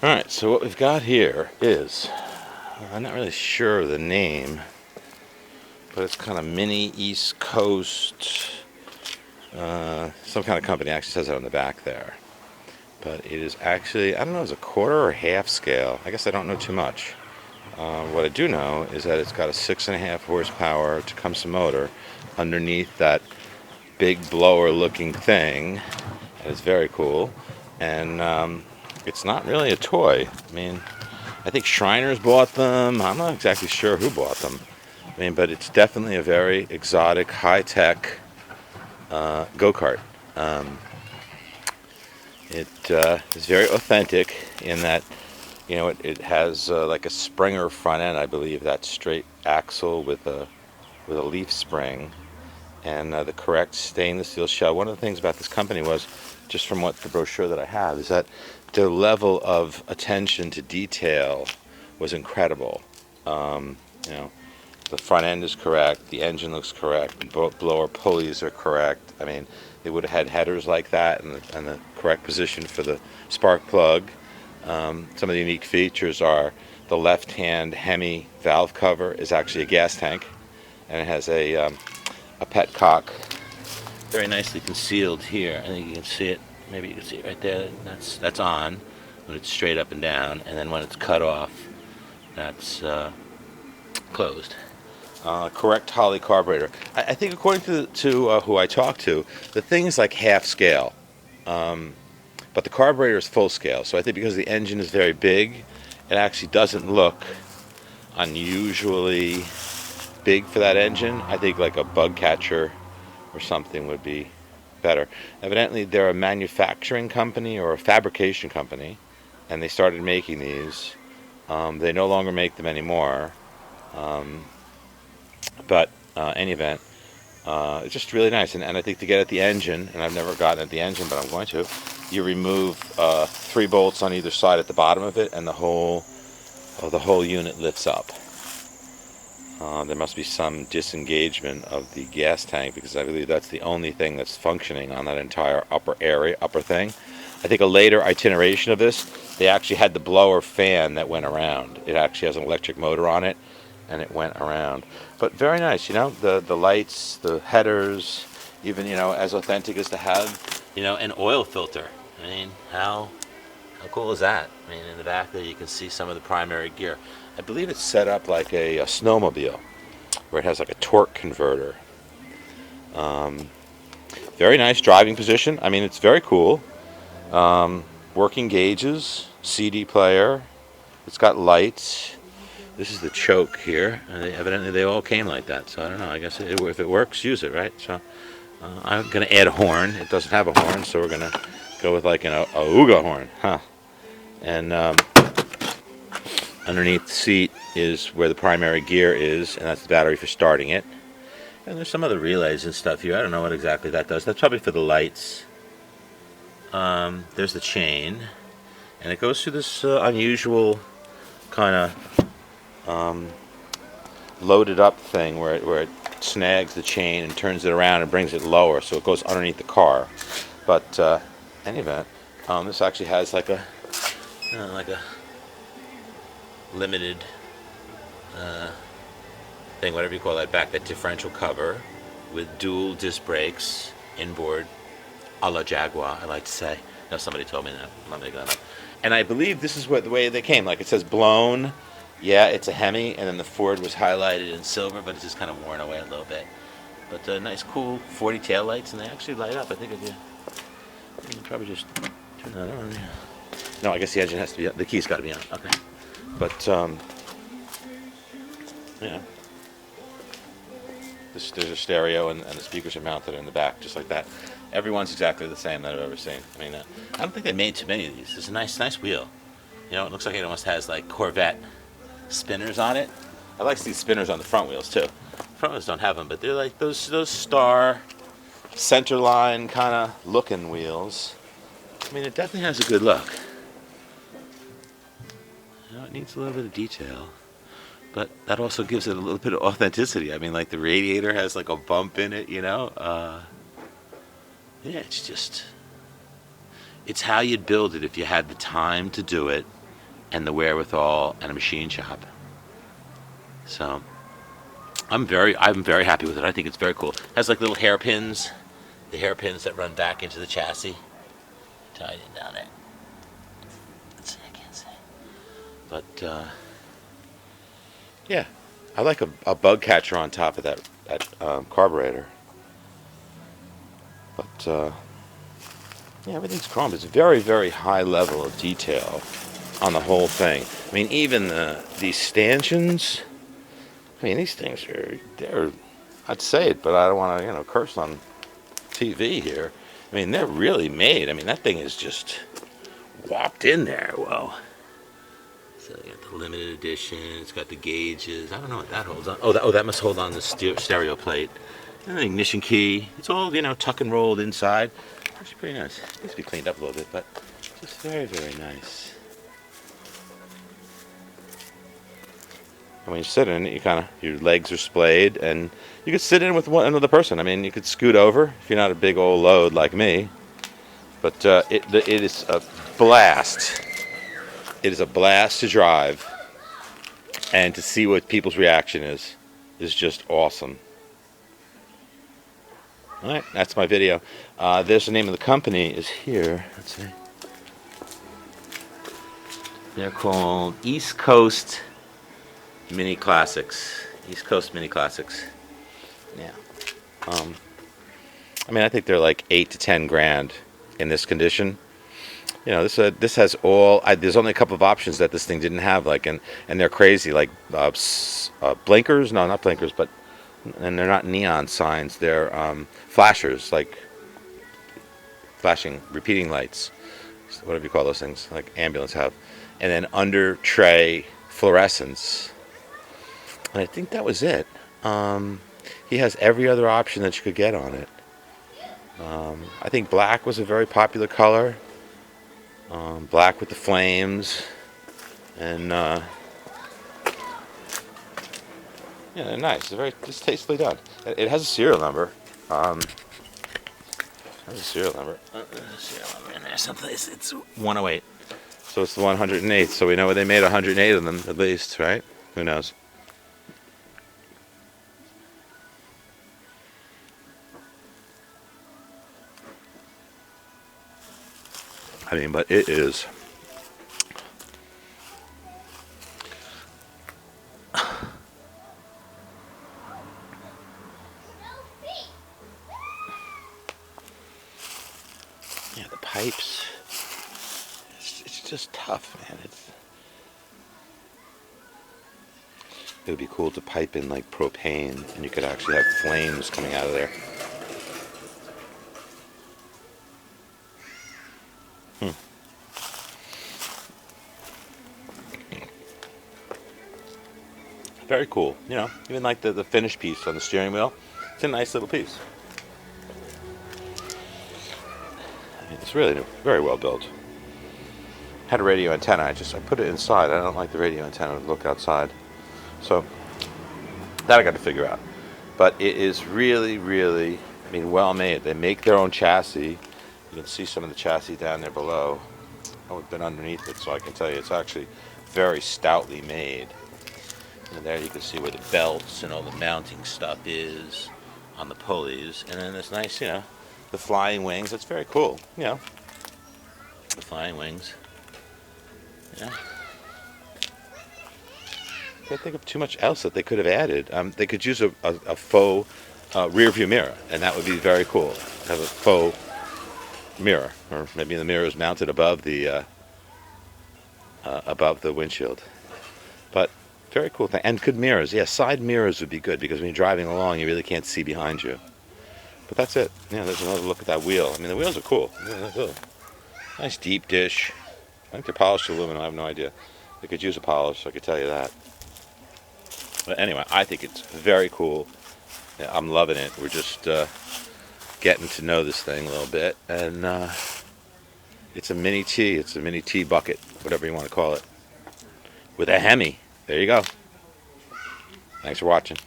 Alright, so what we've got here is, I'm not really sure of the name, but it's kind of mini East Coast, some kind of company. Actually says it on the back there. But it is actually, I don't know, it's a quarter or half scale. I guess I don't know too much. What I do know is that it's got a 6.5 horsepower Tecumseh motor underneath that big blower looking thing. And it's very cool. And it's not really a toy. I mean, I think Shriners bought them. I'm not exactly sure who bought them. I mean, but it's definitely a very exotic, high-tech go-kart. It is very authentic in that, you know, it has like a Springer front end, I believe, that straight axle with a leaf spring, and the correct stainless steel shell. One of the things about this company was, just from what the brochure that I have, is that their level of attention to detail was incredible. You know, the front end is correct, the engine looks correct, blower pulleys are correct. I mean, they would have had headers like that and the correct position for the spark plug. Some of the unique features are the left-hand Hemi valve cover is actually a gas tank, and it has a petcock very nicely concealed here. I think you can see it. Maybe you can see it right there. That's on when it's straight up and down, and then when it's cut off, that's closed. Correct Holly carburetor. I think according to who I talked to, the thing is like half scale, but the carburetor is full scale. So I think because the engine is very big, it actually doesn't look unusually big for that engine. I think like a bug catcher or something would be better. Evidently, they're a manufacturing company or a fabrication company, and they started making these. They no longer make them anymore. But any event, it's just really nice. And I think to get at the engine, and I've never gotten at the engine, but I'm going to, you remove 3 bolts on either side at the bottom of it, and the whole unit lifts up. There must be some disengagement of the gas tank, because I believe that's the only thing that's functioning on that entire upper thing. I think a later itineration of this, they actually had the blower fan that went around. It actually has an electric motor on it, and it went around. But very nice, you know, the lights, the headers, even, you know, as authentic as to have, you know, an oil filter. I mean, how cool is that? I mean, in the back there you can see some of the primary gear. I believe it's set up like a snowmobile, where it has like a torque converter. Very nice driving position. I mean, it's very cool. Working gauges, CD player. It's got lights. This is the choke here. Evidently they all came like that, so I don't know. I guess if it works, use it, right? So I'm going to add a horn. It doesn't have a horn, so we're going to go with like a Ooga horn. Huh. And underneath the seat is where the primary gear is, and that's the battery for starting it. And there's some other relays and stuff here. I don't know what exactly that does. That's probably for the lights. There's the chain, and it goes through this unusual kind of loaded up thing where it snags the chain and turns it around and brings it lower, so it goes underneath the car. But any event, this actually has like a limited thing, whatever you call that, back, that differential cover with dual disc brakes, inboard, a la Jaguar, I like to say. No, somebody told me that. I'm not making that up. And I believe this is the way they came. Like, it says blown. Yeah, it's a Hemi, and then the Ford was highlighted in silver, but it's just kind of worn away a little bit. But nice, cool 40 tail lights, and they actually light up. I think if you probably just turn that on. No, I guess the engine has to be on. The key's got to be on. Okay. But yeah, there's a stereo, and the speakers are mounted in the back, just like that. Everyone's exactly the same that I've ever seen. I mean, I don't think they made too many of these. It's a nice wheel. You know, it looks like it almost has like Corvette spinners on it. I like these spinners on the front wheels too. Front wheels don't have them, but they're like those star center line kind of looking wheels. I mean, it definitely has a good look. You know, it needs a little bit of detail, but that also gives it a little bit of authenticity. I mean, like the radiator has like a bump in it, you know. Yeah, it's how you'd build it if you had the time to do it, and the wherewithal and a machine shop. So I'm very happy with it. I think it's very cool. It has like little hairpins, the hairpins that run back into the chassis. Tied in down there. Let's see, I can't see. But yeah, I like a bug catcher on top of that carburetor. But yeah, everything's chrome. It's a very, very high level of detail on the whole thing. I mean, even these stanchions. I mean, these things they're. I'd say it, but I don't want to, curse on TV here. I mean, they're really made. I mean, that thing is just whopped in there. Well, so you got the limited edition. It's got the gauges. I don't know what that holds on. Oh, that must hold on the stereo plate. And the ignition key. It's all, tuck and rolled inside. Actually pretty nice. It needs to be cleaned up a little bit, but just very, very nice. And when you sit in it, your legs are splayed, and you could sit in with another person. I mean, you could scoot over if you're not a big old load like me. But it is a blast. It is a blast to drive, and to see what people's reaction is just awesome. All right, that's my video. There's the name of the company is here. Let's see. They're called East Coast Mini Classics. East Coast Mini Classics. Yeah. I mean, I think they're like $8 to $10 grand in this condition. This has all. There's only a couple of options that this thing didn't have, and they're crazy, like blinkers. No, not blinkers, and they're not neon signs. They're flashers, like flashing, repeating lights, whatever you call those things, like ambulance have, and then under tray fluorescence. And I think that was it. He has every other option that you could get on it. I think black was a very popular color. Black with the flames, and yeah, they're nice. They're just tastefully done. It has a serial number. There's a serial number. In there someplace. It's 108. So it's the 108th. So we know they made 108 of them at least, right? Who knows? I mean, but it is. Yeah, the pipes. It's just tough, man. It would be cool to pipe in like propane, and you could actually have flames coming out of there. Very cool. Even like the finish piece on the steering wheel. It's a nice little piece. I mean, it's really very well built. Had a radio antenna. I put it inside. I don't like the radio antenna to look outside. So that I got to figure out. But it is really, really, well made. They make their own chassis. You can see some of the chassis down there below. I've been underneath it, so I can tell you it's actually very stoutly made. And there you can see where the belts and all the mounting stuff is on the pulleys. And then this nice, the flying wings. That's very cool, The flying wings. Yeah. Can't think of too much else that they could have added. They could use a faux rear view mirror, and that would be very cool. Have a faux mirror, or maybe the mirror is mounted above the windshield. But very cool thing. And good mirrors. Yeah, side mirrors would be good, because when you're driving along, you really can't see behind you. But that's it. Yeah, there's another look at that wheel. The wheels are cool. Yeah, nice deep dish. I think they're polished aluminum. I have no idea. They could use a polish, I could tell you that. But anyway, I think it's very cool. Yeah, I'm loving it. We're just getting to know this thing a little bit. And it's a mini T. It's a mini T bucket, whatever you want to call it. With a Hemi. There you go. Thanks for watching.